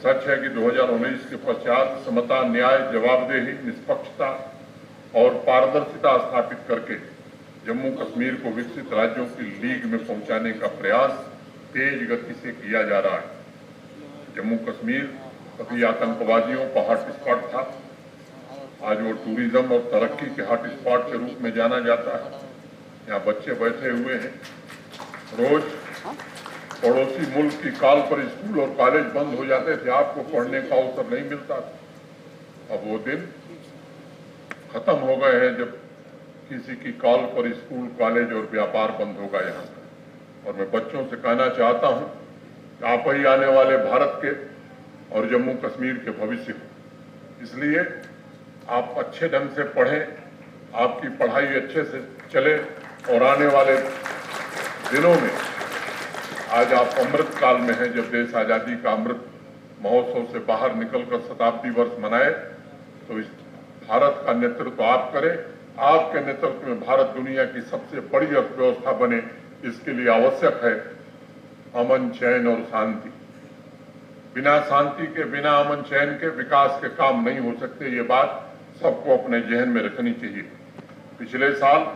सच है कि 2019 के पश्चात समता, न्याय, जवाबदेही, निष्पक्षता और पारदर्शिता स्थापित करके जम्मू कश्मीर को विकसित राज्यों की लीग में पहुंचाने का प्रयास तेज गति से किया जा रहा है। जम्मू कश्मीर कभी आतंकवादियों का हॉटस्पॉट था, आज वो टूरिज्म और तरक्की के हॉटस्पॉट के रूप में जाना जाता है। यहाँ बच्चे बैठे हुए हैं, रोज पड़ोसी मुल्क की कॉल पर स्कूल और कॉलेज बंद हो जाते थे, आपको पढ़ने का अवसर नहीं मिलता था। अब वो दिन खत्म हो गए हैं जब किसी की कॉल पर स्कूल, कॉलेज और व्यापार बंद होगा यहाँ पर। और मैं बच्चों से कहना चाहता हूँ कि आप ही आने वाले भारत के और जम्मू कश्मीर के भविष्य हो, इसलिए आप अच्छे ढंग से पढ़ें, आपकी पढ़ाई अच्छे से चले और आने वाले दिनों में, आज आप अमृत काल में हैं, जब देश आजादी का अमृत महोत्सव से बाहर निकलकर शताब्दी वर्ष मनाए, तो इस भारत का नेतृत्व आप करें। आपके नेतृत्व में भारत दुनिया की सबसे बड़ी अर्थव्यवस्था बने, इसके लिए आवश्यक है अमन, चैन और शांति। बिना शांति के, बिना अमन चैन के विकास के काम नहीं हो सकते। ये बात सबको अपने जहन में रखनी चाहिए। पिछले साल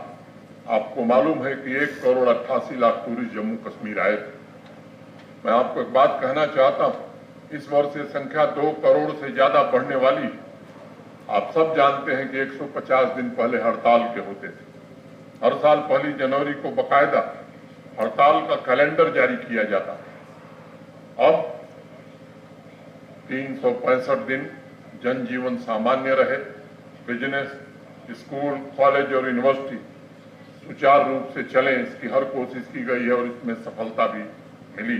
आपको मालूम है कि 1,88,00,000 टूरिस्ट जम्मू कश्मीर आए थे। मैं आपको एक बात कहना चाहता हूं, इस वर्ष ये संख्या 2 करोड़ से ज्यादा बढ़ने वाली है। आप सब जानते हैं कि 150 दिन पहले हड़ताल के होते थे। हर साल 1 जनवरी को बकायदा हड़ताल का कैलेंडर जारी किया जाता है। अब 365 दिन जनजीवन सामान्य रहे, बिजनेस, स्कूल, कॉलेज और यूनिवर्सिटी सुचारू रूप से चलें, इसकी हर कोशिश की गई है और इसमें सफलता भी मिली।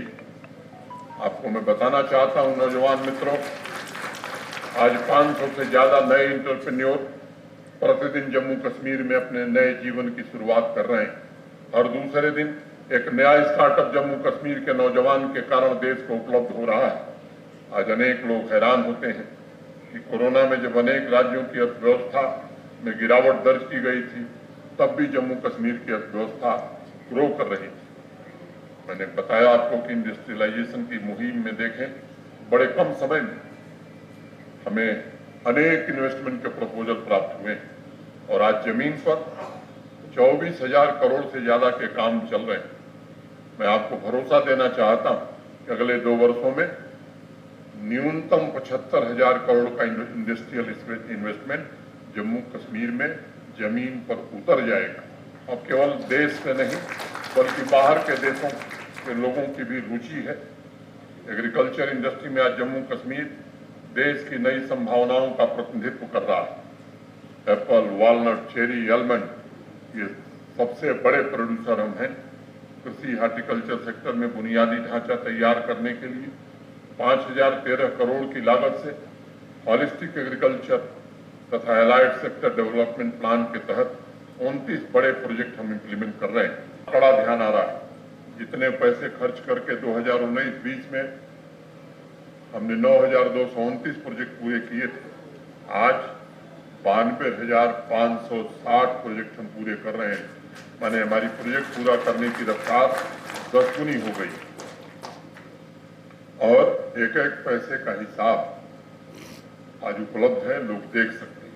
आपको मैं बताना चाहता हूं नौजवान मित्रों, आज 500 से ज्यादा नए एंटरप्रेन्योर प्रतिदिन जम्मू कश्मीर में अपने नए जीवन की शुरुआत कर रहे हैं। हर दूसरे दिन एक नया स्टार्टअप जम्मू कश्मीर के नौजवान के कारण देश को उपलब्ध हो रहा है। आज अनेक लोग हैरान होते हैं कि कोरोना में जब अनेक राज्यों की अर्थव्यवस्था में गिरावट दर्ज की गई थी, तब भी जम्मू कश्मीर की अर्थव्यवस्था ग्रो कर रही थी। मैंने बताया आपको कि इंडस्ट्रियलाइजेशन की मुहिम में देखें, बड़े कम समय में हमें अनेक इन्वेस्टमेंट के प्रपोजल प्राप्त हुए और आज जमीन पर 24,000 करोड़ से ज्यादा के काम चल रहे हैं। मैं आपको भरोसा देना चाहता हूं कि अगले 2 वर्षों में न्यूनतम 75,000 करोड़ का इंडस्ट्रियल इन्वेस्टमेंट जम्मू कश्मीर में जमीन पर उतर जाएगा। अब केवल देश में नहीं बल्कि बाहर के देशों के लोगों की भी रुचि है। एग्रीकल्चर इंडस्ट्री में आज जम्मू कश्मीर देश की नई संभावनाओं का प्रतिनिधित्व कर रहा है। एप्पल, वॉलनट, चेरी, आलमंड, ये सबसे बड़े प्रोड्यूसर हम हैं। कृषि हॉर्टिकल्चर सेक्टर में बुनियादी ढांचा तैयार करने के लिए 5,013 करोड़ की लागत से हॉलिस्टिक एग्रीकल्चर तथा एलाइड सेक्टर डेवलपमेंट प्लान के तहत 29 बड़े प्रोजेक्ट हम इम्प्लीमेंट कर रहे हैं। बड़ा ध्यान आ रहा है, जितने पैसे खर्च करके 2019-20 में हमने 9,229 प्रोजेक्ट पूरे किए थे, आज 92,560 प्रोजेक्ट हम पूरे कर रहे हैं। माने हमारी प्रोजेक्ट पूरा करने की रफ्तार 10 गुनी हो गई और एक एक पैसे का हिसाब आज उपलब्ध है, लोग देख सकते हैं।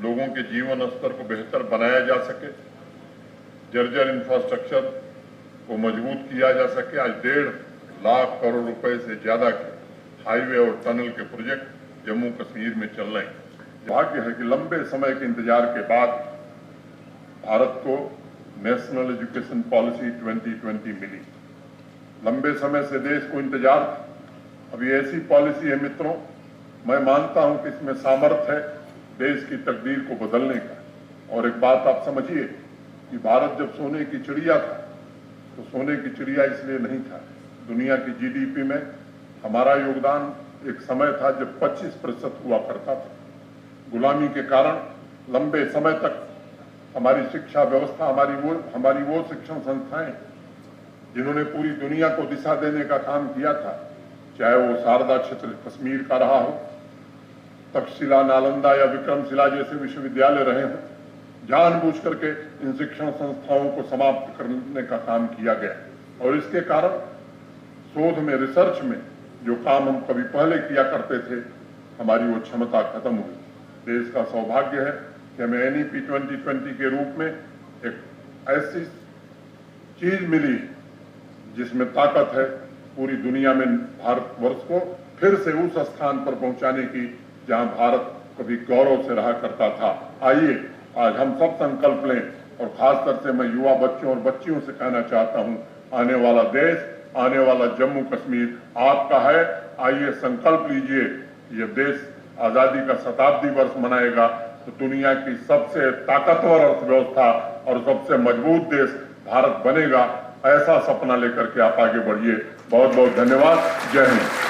लोगों के जीवन स्तर को बेहतर बनाया जा सके, जर्जर इंफ्रास्ट्रक्चर को मजबूत किया जा सके। आज 1.5 लाख करोड़ रुपए से ज्यादा के हाईवे और टनल के प्रोजेक्ट जम्मू कश्मीर में चल रहे हैं। भाग्य है कि लंबे समय के इंतजार के बाद भारत को नेशनल एजुकेशन पॉलिसी 2020 मिली। लंबे समय से देश को इंतजार था। अभी ऐसी पॉलिसी है मित्रों, मैं मानता हूं कि इसमें सामर्थ्य है देश की तकदीर को बदलने का। और एक बात आप समझिए कि भारत जब सोने की चिड़िया था, तो सोने की चिड़िया इसलिए नहीं था। दुनिया की जीडीपी में हमारा योगदान एक समय था जब 25% हुआ करता था। गुलामी के कारण लंबे समय तक हमारी शिक्षा व्यवस्था, हमारी वो शिक्षण संस्थाएं जिन्होंने पूरी दुनिया को दिशा देने का काम किया था, चाहे वो शारदा क्षेत्र कश्मीर का रहा हो, तक्षशिला, नालंदा या विक्रमशिला जैसे विश्वविद्यालय रहे हों, जानबूझ करके इन शिक्षण संस्थाओं को समाप्त करने का काम किया गया। और इसके कारण शोध में, रिसर्च में जो काम हम कभी पहले किया करते थे, हमारी वो क्षमता खत्म हुई। देश का सौभाग्य है कि हमें NEP 2020 के रूप में एक ऐसी चीज मिली जिसमें ताकत है पूरी दुनिया में भारतवर्ष को फिर से उस स्थान पर पहुंचाने की जहां भारत कभी गौरव से रहा करता था। आइए आज हम सब संकल्प लें, और खासकर से मैं युवा बच्चों और बच्चियों से कहना चाहता हूं, आने वाला देश, आने वाला जम्मू कश्मीर आपका है। आइए संकल्प लीजिए, ये देश आजादी का शताब्दी वर्ष मनाएगा तो दुनिया की सबसे ताकतवर अर्थव्यवस्था और सबसे मजबूत देश भारत बनेगा। ऐसा सपना लेकर के आप आगे बढ़िए। बहुत बहुत धन्यवाद। जय हिंद।